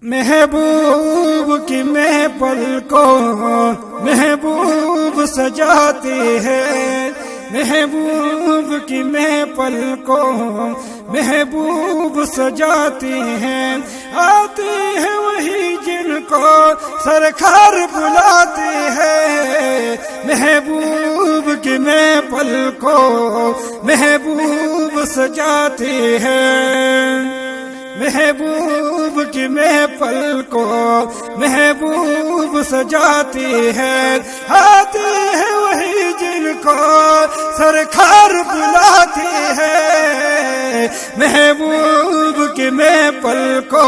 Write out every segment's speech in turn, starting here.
محبوب کی محفل کو محبوب سجاتے ہیں، محبوب کی محفل کو محبوب سجاتے ہیں، آتے ہیں وہی جن کو سرکار بلاتے ہیں، محبوب کی محفل کو محبوب سجاتے ہیں، محبوب کی محفل کو محبوب سجاتے ہیں، آتے ہیں وہی جن کو سرکار بلاتے ہیں، محبوب کی محفل کو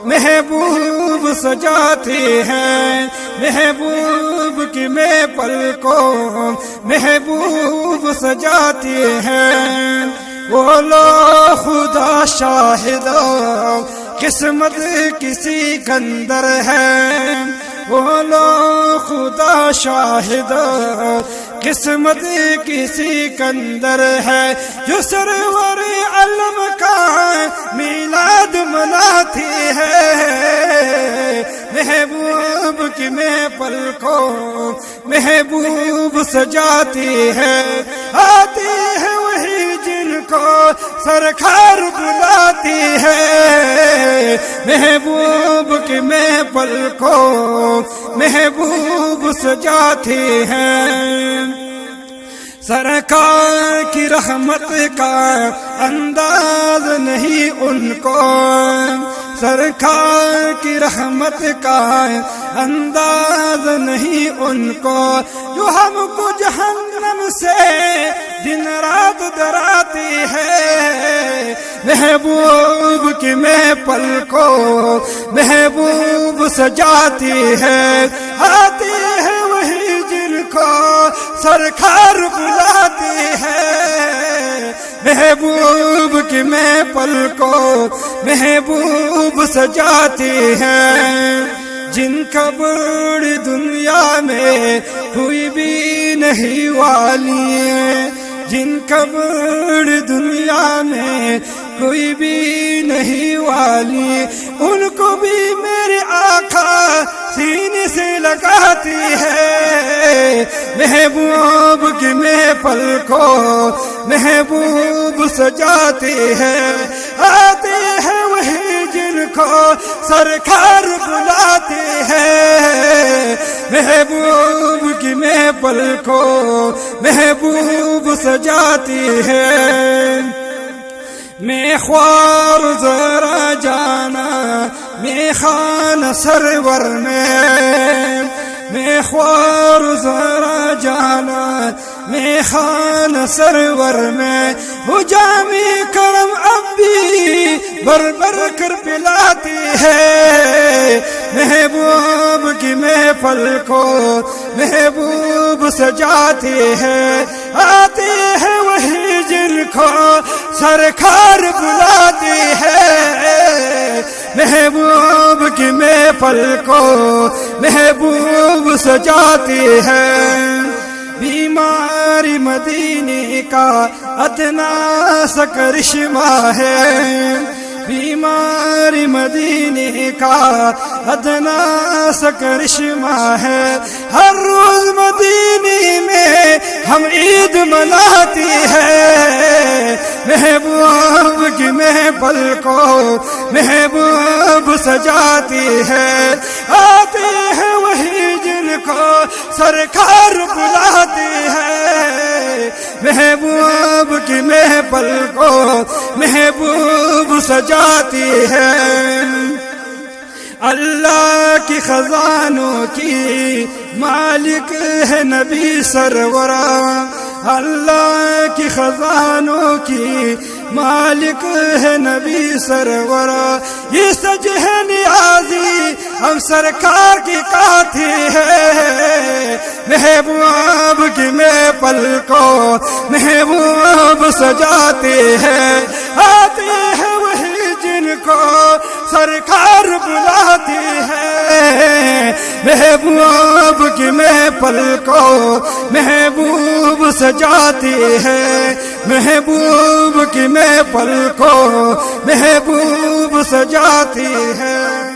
محبوب سجاتے ہیں، محبوب کی محفل کو محبوب سجاتے ہیں، بولو خدا شاہد قسمت کسی کے اندر ہے، بولو خدا شاہد قسمت کسی کے اندر ہے، جو سرور علم کا میلاد مناتی ہے، محبوب کی محفل کو محبوب سجاتی ہے، آتی ہے وہی جن کو سرکار بلاتی ہے، محبوب کی محفل کو محبوب سجاتی ہے، سرکار کی رحمت کا انداز نہیں ان کو، سرکار کی رحمت کا انداز نہیں ان کو، جو ہم کو جہنم سے دن رات ڈراتی ہے، محبوب کی محفل کو محبوب سجاتی ہے، آتی ہے وہی جن کو سرکار بلاتی ہے، محبوب کی محفل کو محبوب سجاتی ہے، جن کا بڑی دنیا میں کوئی بھی نہیں والی ہے، جن کا بڑی دنیا میں کوئی بھی نہیں والی، ان کو بھی میرے آقا سینے سے لگاتی ہے، محبوب کی محفل کو محبوب سجاتی ہے، آتے ہیں وہی جن کو سرکار بلاتی ہے، محبوب کی محفل کو محبوب سجاتی ہے، میں خوار ذرا جانا میں خان سرور میں خوار ذرا جانا میں خان سرور میں، وہ جامی کرم اب بھی بر بر کر پلاتی ہے، محبوب کی محفل کو محبوب سجاتی ہے، آتے ہیں وہی جن کو سرکار بلاتی ہے، محبوب کی محفل کو محبوب سجاتی ہے، بیماری مدینے کا ادنا سا کرشمہ ہے، بیماری مدینے کا ادنا سا کرشمہ ہے، ہر روز مدینے میں ہم عید مناتی ہے، محبوب کی محفل کو محبوب سجاتی ہے، آتے ہیں وہی جن کو سرکار بلاتی ہے، محبوب کی محفل کو محبوب سجاتی ہے، اللہ کی خزانوں کی مالک ہے نبی سرورا، اللہ کی خزانوں کی مالک ہے نبی سرورا، یہ سج ہے نیازی ہم سرکار کی کاتی ہے، محبوب کی محفل کو محبوب سجاتے ہیں، آتے ہیں وہی جن کو سرکار بلاتی ہے، محبوب کی محفل کو محبوب سجاتی ہے، محبوب کی محفل کو محبوب سجاتی ہے۔